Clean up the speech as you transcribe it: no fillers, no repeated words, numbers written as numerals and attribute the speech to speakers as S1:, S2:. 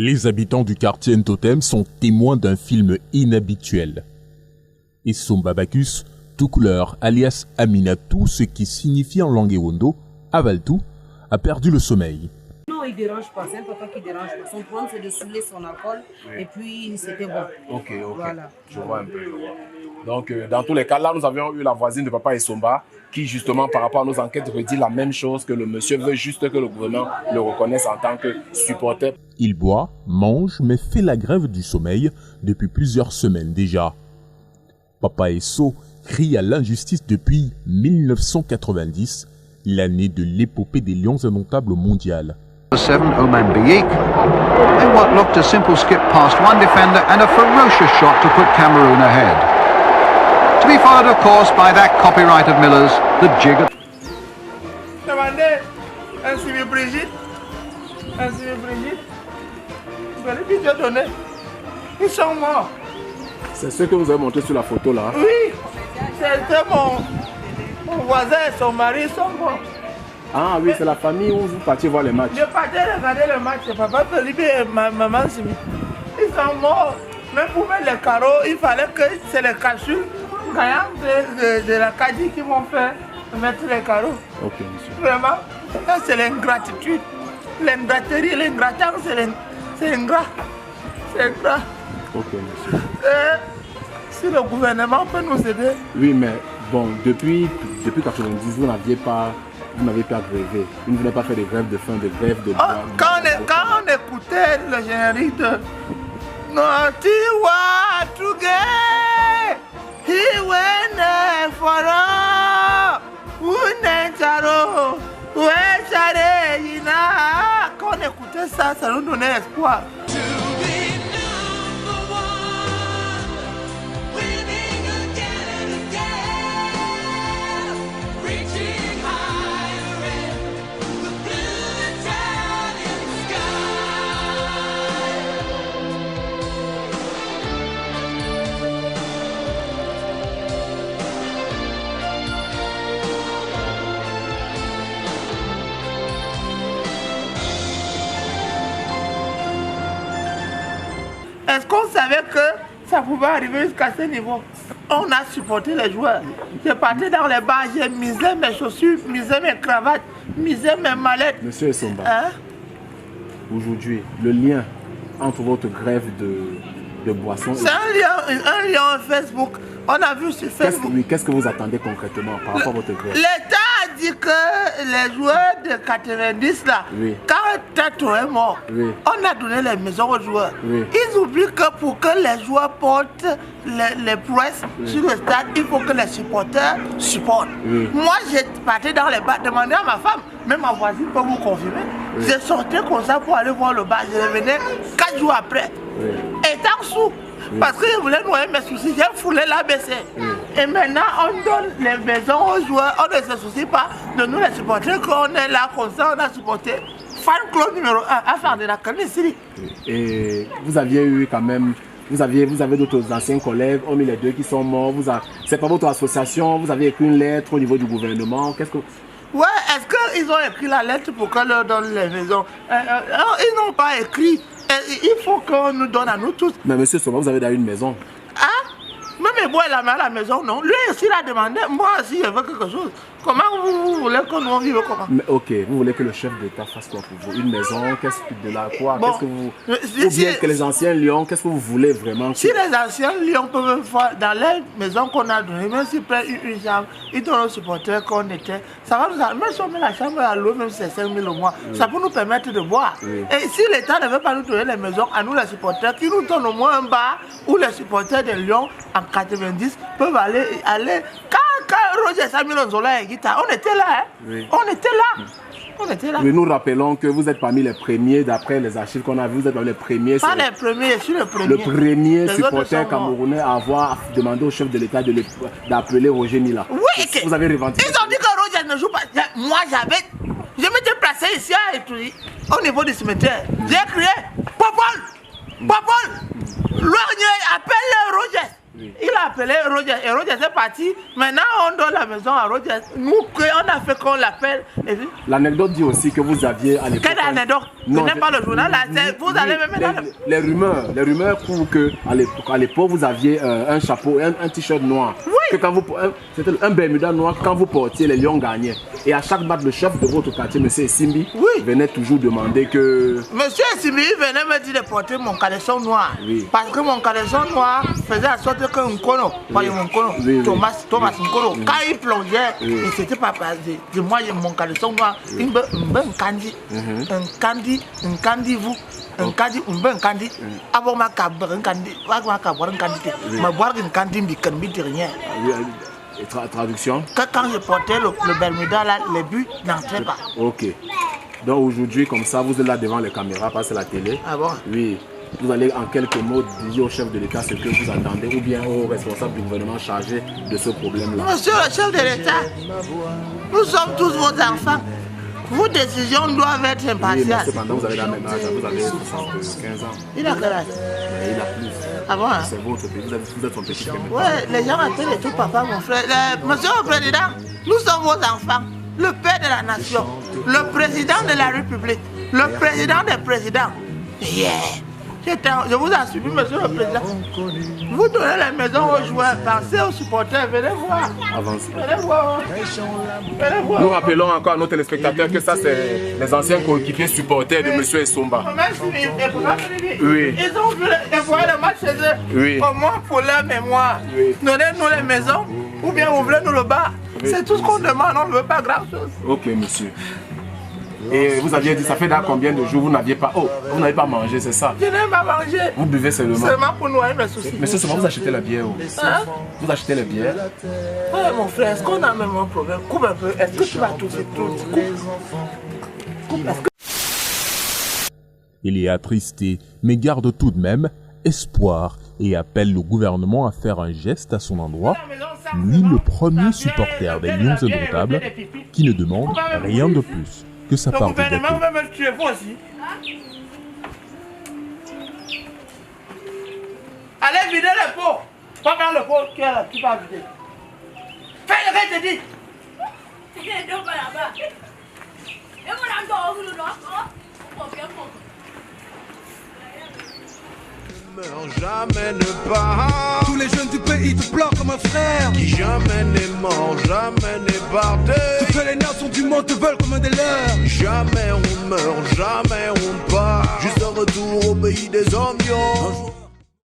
S1: Les habitants du quartier Ntotem sont témoins d'un film inhabituel. Essom Babakus, tout couleur, alias Aminatou, ce qui signifie en langue Ewondo, avale tout, a perdu le sommeil.
S2: Non, il ne dérange pas, c'est un papa qui dérange pas. Son problème, c'est de saouler son alcool, et puis c'était bon.
S3: Ok.
S2: Voilà.
S3: Je vois un peu. Donc, dans tous les cas, là, nous avions eu la voisine de papa Essomba qui, justement, par rapport à nos enquêtes, redit la même chose, que le monsieur veut juste que le gouvernement le reconnaisse en tant que supporter.
S1: Il boit, mange, mais fait la grève du sommeil depuis plusieurs semaines déjà. Papa Esso crie à l'injustice depuis 1990, l'année de l'épopée des Lions indomptables mondiales.
S4: 7 Oman Biek in what looked a simple skip past one defender and a ferocious shot to put Cameroon ahead. To be followed, of course, by that copyright of Miller's, The Jigger.
S5: Demandez, ainsi Brigitte, vous allez bien donner. Ils sont morts.
S3: C'est ce que vous avez montré sur la photo là.
S5: Oui, c'était mon voisin et son mari sont morts.
S3: Ah oui, c'est la famille où vous partiez voir les matchs.
S5: Je partais regarder le match, papa Felipe et maman Simi. Ils sont morts. Même pour mettre les carreaux, il fallait que c'est les calculs gagnants de la Cadi qui m'ont fait mettre les carreaux.
S3: Ok, monsieur.
S5: Vraiment, ça c'est l'ingratitude. L'ingraterie, l'ingratien, c'est ingrat. C'est ingrat.
S3: Ok, monsieur.
S5: Si le gouvernement peut nous aider.
S3: Oui, mais bon, depuis 90, vous n'avez pas grévé. Vous ne venez pas faire des grèves de faim, des grèves de bois.
S5: Quand on écoutait le générique de Notiwa Tuge, Hiwene Foro, Unentaro, Wechare Yina. Quand on écoutait ça, ça nous donnait espoir. Est-ce qu'on savait que ça pouvait arriver jusqu'à ce niveau? On a supporté les joueurs. J'ai parti dans les bars, j'ai misé mes chaussures, misé mes cravates, misé mes mallettes.
S3: Monsieur Essomba,
S5: Hein?
S3: aujourd'hui, le lien entre votre grève de boissons...
S5: C'est un lien Facebook. On a vu sur Facebook.
S3: Qu'est-ce que vous attendez concrètement par rapport à votre grève?
S5: L'État a dit que les joueurs de 90 là,
S3: Oui.
S5: quand Tato est mort,
S3: Oui.
S5: on a donné les maisons aux joueurs.
S3: Oui.
S5: Ils oublient que pour que les joueurs portent les prouesses sur le stade, il faut que les supporters supportent.
S3: Oui.
S5: Moi, j'ai parti dans les bars, demandé à ma femme, même ma voisine peut vous confirmer.
S3: Oui.
S5: J'ai sorti comme ça pour aller voir le bar. Je revenais 4 jours après.
S3: Oui.
S5: Étant sous. Parce que je voulais noyer mes soucis, j'ai foulé l'ABC. Et maintenant, on donne les maisons aux joueurs, on ne se soucie pas de nous les supporters, qu'on est là comme ça, on a supporté fan club numéro 1 à faire de la Syrie.
S3: Et vous aviez eu quand même... Vous avez d'autres anciens collègues, hormis les deux qui sont morts. C'est pas votre association, vous avez écrit une lettre au niveau du gouvernement. Qu'est-ce que...
S5: Ouais, est-ce qu'ils ont écrit la lettre pour qu'on leur donne les maisons? Ils n'ont pas écrit. Il faut qu'on nous donne à nous tous.
S3: Mais monsieur Soma, vous avez d'ailleurs une maison.
S5: Hein? Même moi, il a mis à la maison, non? Lui aussi, il a demandé. Moi aussi, je veux quelque chose. Comment vous voulez que nous vivions comment?
S3: Mais ok, vous voulez que le chef d'État fasse quoi pour vous? Une maison? Qu'est-ce que de la quoi?
S5: Bon,
S3: Qu'est-ce que vous... Ou bien que les anciens lions, qu'est-ce que vous voulez vraiment?
S5: Si les anciens lions peuvent faire dans les maisons qu'on a données, même s'ils prennent une chambre, ils donnent aux supporters qu'on était, ça va nous... Même si on met la chambre à l'eau, même si c'est 5 000 au mois, ça peut nous permettre de boire.
S3: Oui.
S5: Et si l'État ne veut pas nous donner les maisons, à nous les supporters, qui nous donnent au moins un bar où les supporters de Lyon en 90 peuvent aller. Quand Roger Samuel Onzola et guitare, on était là, hein?
S3: Oui.
S5: On était là.
S3: Mais nous rappelons que vous êtes parmi les premiers, d'après les archives qu'on a vues, vous êtes parmi les premiers.
S5: Pas les premiers, je suis le premier.
S3: Le premier
S5: Les
S3: supporter
S5: autres sont morts.
S3: camerounais à avoir demandé au chef de l'État d'appeler Roger Mila.
S5: Oui, ok.
S3: Vous avez revendiqué.
S5: Ils ont dit que Roger ne joue pas. Moi, je m'étais placé ici à Etoury, au niveau du cimetière. J'ai crié, Popol, Loigné, appelle Roger. Il a appelé Roger et Roger est parti. Maintenant, on donne la maison à Roger. Nous, on a fait qu'on l'appelle.
S3: L'anecdote dit aussi que vous aviez à l'époque...
S5: Quelle anecdote? Prenez pas le journal là, vous allez me mettre dans
S3: les rumeurs prouvent que à l'époque vous aviez un chapeau, un t-shirt noir.
S5: Oui.
S3: Que quand vous, c'était un Bermuda noir, quand vous portiez, les Lions gagnaient. Et à chaque match, le chef de votre quartier, M. Simbi, venait toujours demander que...
S5: Monsieur Simbi venait me dire de porter mon caleçon noir.
S3: Oui.
S5: Parce que mon caleçon noir faisait en sorte que Nkono, Thomas Nkono, quand il plongeait, il s'était pas passé. De moi, mon caleçon noir, il me un candy vous. Un candy, un candy. Avant ma cabre, un candy, un candy. Ma boire un candy, mais ne rien.
S3: Traduction.
S5: Quand je portais le Bermuda, là, les buts n'entraient pas.
S3: Ok. Donc aujourd'hui, comme ça, vous êtes là devant les caméras, parce que la télé.
S5: Ah bon?
S3: Oui. Vous allez en quelques mots dire au chef de l'État ce que vous attendez ou bien aux responsables du gouvernement chargés de ce problème-là.
S5: Monsieur le chef de l'État, nous sommes tous vos enfants. Vos décisions doivent être
S3: Oui,
S5: impartiales.
S3: mais cependant, vous avez la même âge, vous avez 75 ans.
S5: Il a quel âge?
S3: Mais il a plus.
S5: Ah bon, hein?
S3: C'est votre pays, vous êtes son petit frère.
S5: Ouais, les gens appellent tout papa, mon frère. Monsieur le Président, nous sommes vos enfants. Le père de la nation, le président de la République, le président des présidents. Yeah. Je vous assure, monsieur le président, vous donnez la maison aux joueurs, pensez aux supporters, venez voir.
S3: Avancez.
S5: Venez voir. Venez voir.
S3: Nous rappelons encore à nos téléspectateurs que ça, c'est les anciens coéquipiers supporters de M. Essomba. Oui.
S5: Ils ont vu le match chez eux.
S3: Oui.
S5: Au moins pour leur mémoire.
S3: Oui.
S5: Donnez-nous les maisons ou bien ouvrez-nous le bar.
S3: Oui.
S5: C'est tout ce qu'on demande, on ne veut pas grand-chose.
S3: Ok, monsieur. Et vous aviez dit, ça fait dans combien de jours vous n'aviez pas... Oh, vous n'avez pas mangé, c'est ça?
S5: Je n'ai pas mangé.
S3: Vous buvez seulement?
S5: Seulement pour noyer mes soucis.
S3: Monsieur, seulement vous achetez la bière.
S5: Hein?
S3: Vous achetez la bière?
S5: Ouais, mon frère, est-ce qu'on a même un problème? Coupe un peu. Est-ce que tu vas tousser tout? Coupe.
S1: Il est attristé, mais garde tout de même espoir et appelle le gouvernement à faire un geste à son endroit, lui le premier supporter des Lions indomptables, qui ne demande rien de plus que sa part de gâteau.
S5: Le gouvernement va me tuer, vous aussi. Allez vider le pot. Pas dans le pot qui est là, tu vas vider. Fais le que je te dis.
S6: Jamais ne part. Tous les jeunes du pays te pleurent comme un frère. Qui jamais n'est mort, jamais n'est bardé. Toutes les nations du monde te veulent comme un des leurs. Jamais on meurt, jamais on part. Juste un retour au pays des hommes.